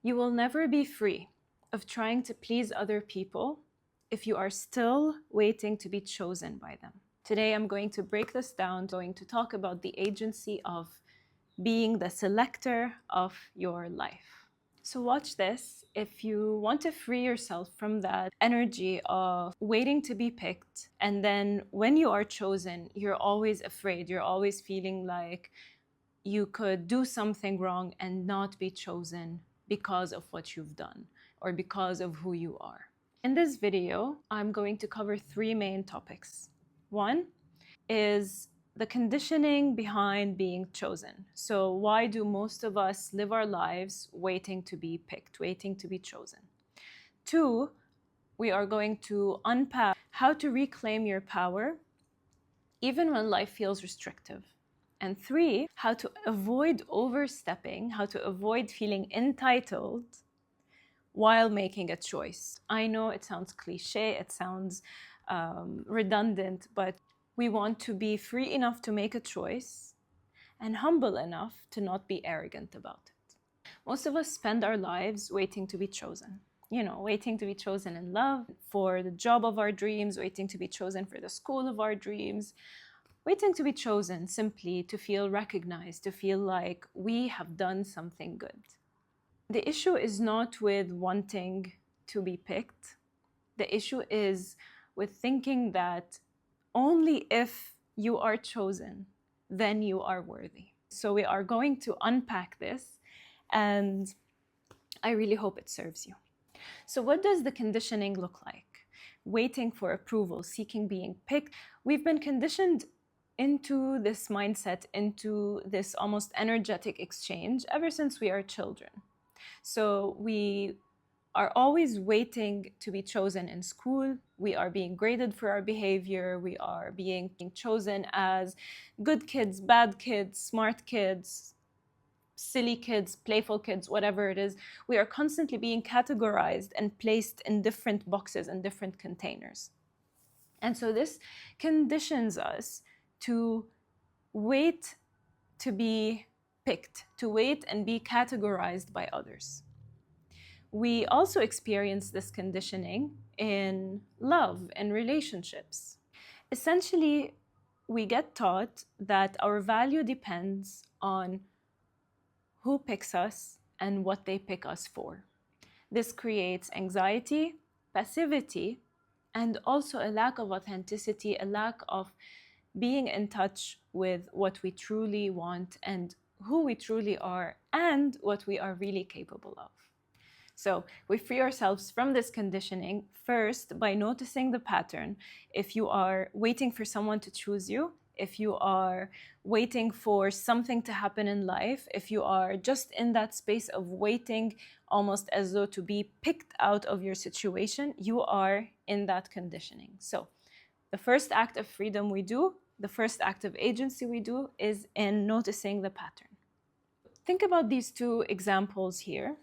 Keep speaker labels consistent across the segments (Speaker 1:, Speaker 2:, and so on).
Speaker 1: You will never be free of trying to please other people if you are still waiting to be chosen by them. Today, I'm going to break this down, going to talk about the agency of being the selector of your life. So watch this. If you want to free yourself from that energy of waiting to be picked, and then when you are chosen, you're always afraid, you're always feeling like you could do something wrong and not be chosen because of what you've done or because of who you are. In this video, I'm going to cover three main topics. One is the conditioning behind being chosen. So why do most of us live our lives waiting to be picked, waiting to be chosen? Two, we are going to unpack how to reclaim your power even when life feels restrictive. And three, how to avoid overstepping, how to avoid feeling entitled while making a choice. I know it sounds cliche, it sounds redundant, but we want to be free enough to make a choice and humble enough to not be arrogant about it. Most of us spend our lives waiting to be chosen. Waiting to be chosen in love, for the job of our dreams, waiting to be chosen for the school of our dreams, waiting to be chosen simply to feel recognized, to feel like we have done something good. The issue is not with wanting to be picked. The issue is with thinking that only if you are chosen, then you are worthy. So we are going to unpack this, and I really hope it serves you. So what does the conditioning look like? Waiting for approval, seeking being picked. We've been conditioned into this mindset, into this almost energetic exchange ever since we are children. So we are always waiting to be chosen in school. We are being graded for our behavior. We are being chosen as good kids, bad kids, smart kids, silly kids, playful kids, whatever it is. We are constantly being categorized and placed in different boxes and different containers. And so this conditions us to wait to be picked, to wait and be categorized by others. We also experience this conditioning in love and relationships. Essentially, we get taught that our value depends on who picks us and what they pick us for. This creates anxiety, passivity, and also a lack of authenticity, a lack of being in touch with what we truly want and who we truly are and what we are really capable of. So we free ourselves from this conditioning first by noticing the pattern. If you are waiting for someone to choose you, if you are waiting for something to happen in life, if you are just in that space of waiting almost as though to be picked out of your situation, you are in that conditioning. So the first act of freedom we do, the first act of agency we do, is in noticing the pattern. Think about these two examples here.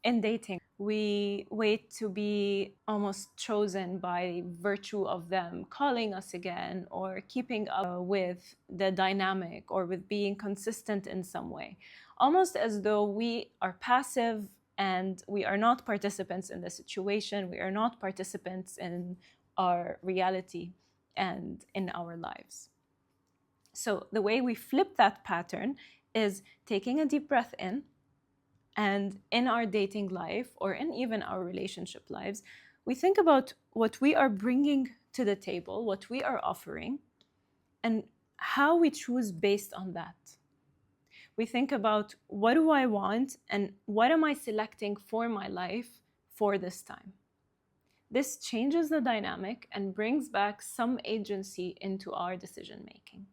Speaker 1: In dating, we wait to be almost chosen by virtue of them calling us again or keeping up with the dynamic or with being consistent in some way, almost as though we are passive and we are not participants in the situation, we are not participants in our reality and in our lives. So the way we flip that pattern is taking a deep breath in. And in our dating life or in even our relationship lives, we think about what we are bringing to the table, what we are offering, and how we choose based on that. We think about what do I want and what am I selecting for my life for this time. This changes the dynamic and brings back some agency into our decision making.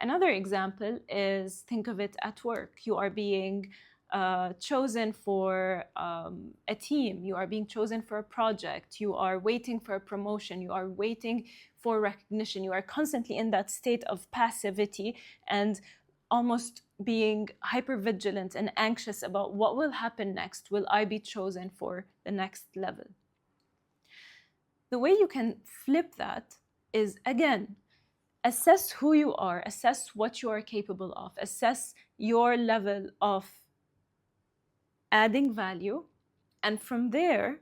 Speaker 1: Another example is, think of it at work. You are being chosen for a team, you are being chosen for a project, you are waiting for a promotion, you are waiting for recognition, you are constantly in that state of passivity and almost being hypervigilant and anxious about what will happen next. Will I be chosen for the next level? The way you can flip that is, again, assess who you are, assess what you are capable of, assess your level of adding value, and from there,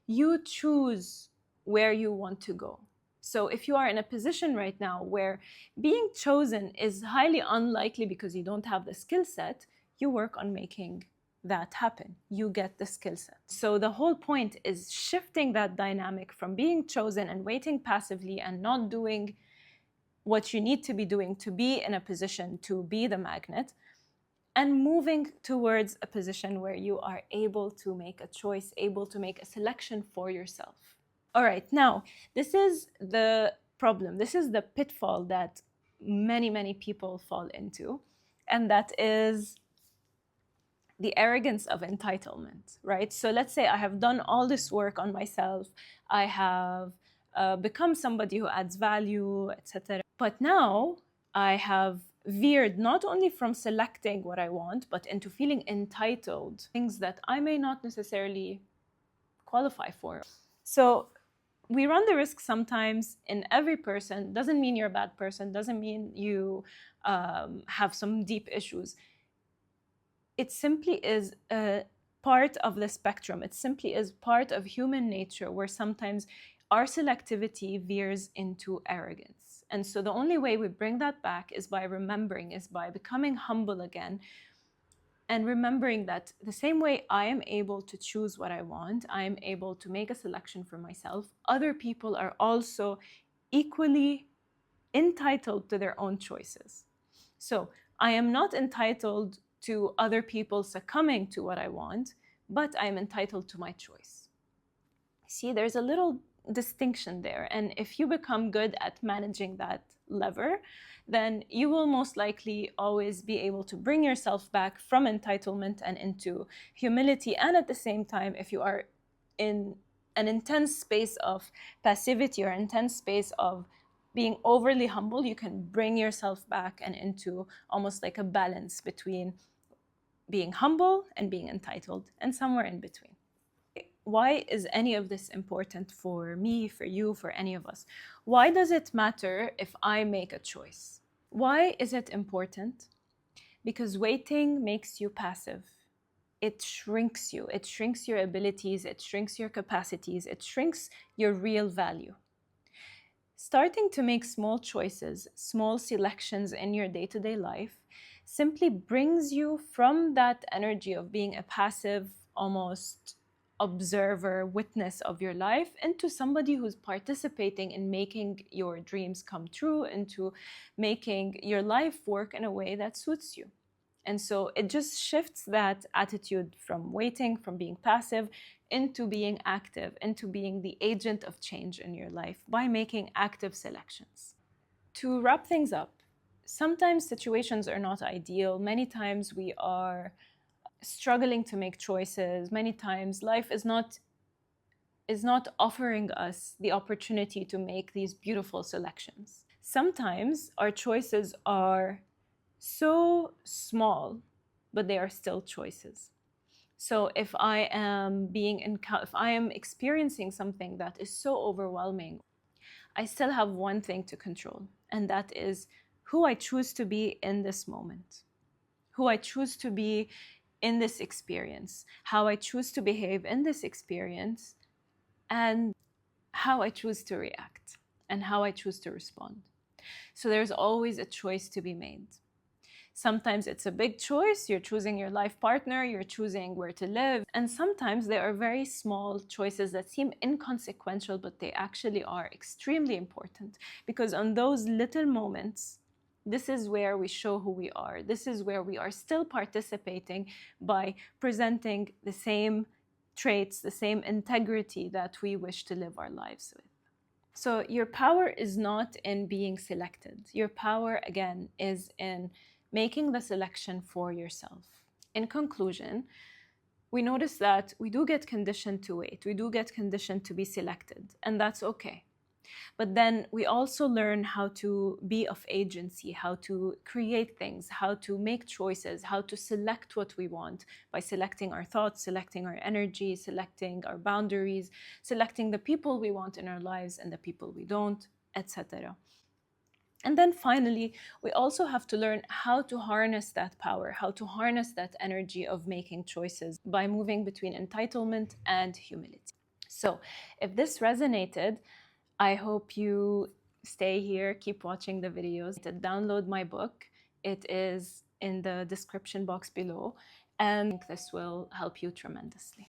Speaker 1: you choose where you want to go. So if you are in a position right now where being chosen is highly unlikely because you don't have the skill set, you work on making that happen. You get the skill set. So the whole point is shifting that dynamic from being chosen and waiting passively and not doing what you need to be doing to be in a position to be the magnet, and moving towards a position where you are able to make a choice, able to make a selection for yourself. All right, now, this is the problem. This is the pitfall that many people fall into, and that is the arrogance of entitlement, right? So let's say I have done all this work on myself, I have become somebody who adds value, etc. But now I have veered not only from selecting what I want, but into feeling entitled, things that I may not necessarily qualify for. So we run the risk sometimes in every person. Doesn't mean you're a bad person, doesn't mean you have some deep issues. It simply is a part of the spectrum. It simply is part of human nature where sometimes our selectivity veers into arrogance. And so the only way we bring that back is by remembering, is by becoming humble again, and remembering that the same way I am able to choose what I want, I am able to make a selection for myself, other people are also equally entitled to their own choices. So I am not entitled to other people succumbing to what I want, but I am entitled to my choice. See, there's a little distinction there. And if you become good at managing that lever, then you will most likely always be able to bring yourself back from entitlement and into humility. And at the same time, if you are in an intense space of passivity or intense space of being overly humble, you can bring yourself back and into almost like a balance between being humble and being entitled, and somewhere in between. Why is any of this important for me, for you, for any of us? Why does it matter if I make a choice? Why is it important? Because waiting makes you passive. It shrinks you. It shrinks your abilities. It shrinks your capacities. It shrinks your real value. Starting to make small choices, small selections in your day-to-day life simply brings you from that energy of being a passive, almost observer, witness of your life, into somebody who's participating in making your dreams come true, into making your life work in a way that suits you. And so it just shifts that attitude from waiting, from being passive, into being active, into being the agent of change in your life by making active selections. To wrap things up, sometimes situations are not ideal. Many times we are struggling to make choices. Many times life is not offering us the opportunity to make these beautiful selections. Sometimes our choices are so small, but they are still choices. So if I am experiencing something that is so overwhelming, I still have one thing to control, and that is who I choose to be in this moment, who I choose to be in this experience, how I choose to behave in this experience, and how I choose to react and how I choose to respond. So there's always a choice to be made. Sometimes it's a big choice. You're choosing your life partner, you're choosing where to live. And sometimes there are very small choices that seem inconsequential, but they actually are extremely important. Because on those little moments, this is where we show who we are. This is where we are still participating by presenting the same traits, the same integrity that we wish to live our lives with. So your power is not in being selected. Your power, again, is in making the selection for yourself. In conclusion, we notice that we do get conditioned to wait. We do get conditioned to be selected, and that's okay. But then we also learn how to be of agency, how to create things, how to make choices, how to select what we want by selecting our thoughts, selecting our energy, selecting our boundaries, selecting the people we want in our lives and the people we don't, etc. And then finally, we also have to learn how to harness that power, how to harness that energy of making choices by moving between entitlement and humility. So, if this resonated, I hope you stay here, keep watching the videos. To download my book, it is in the description box below, and this will help you tremendously.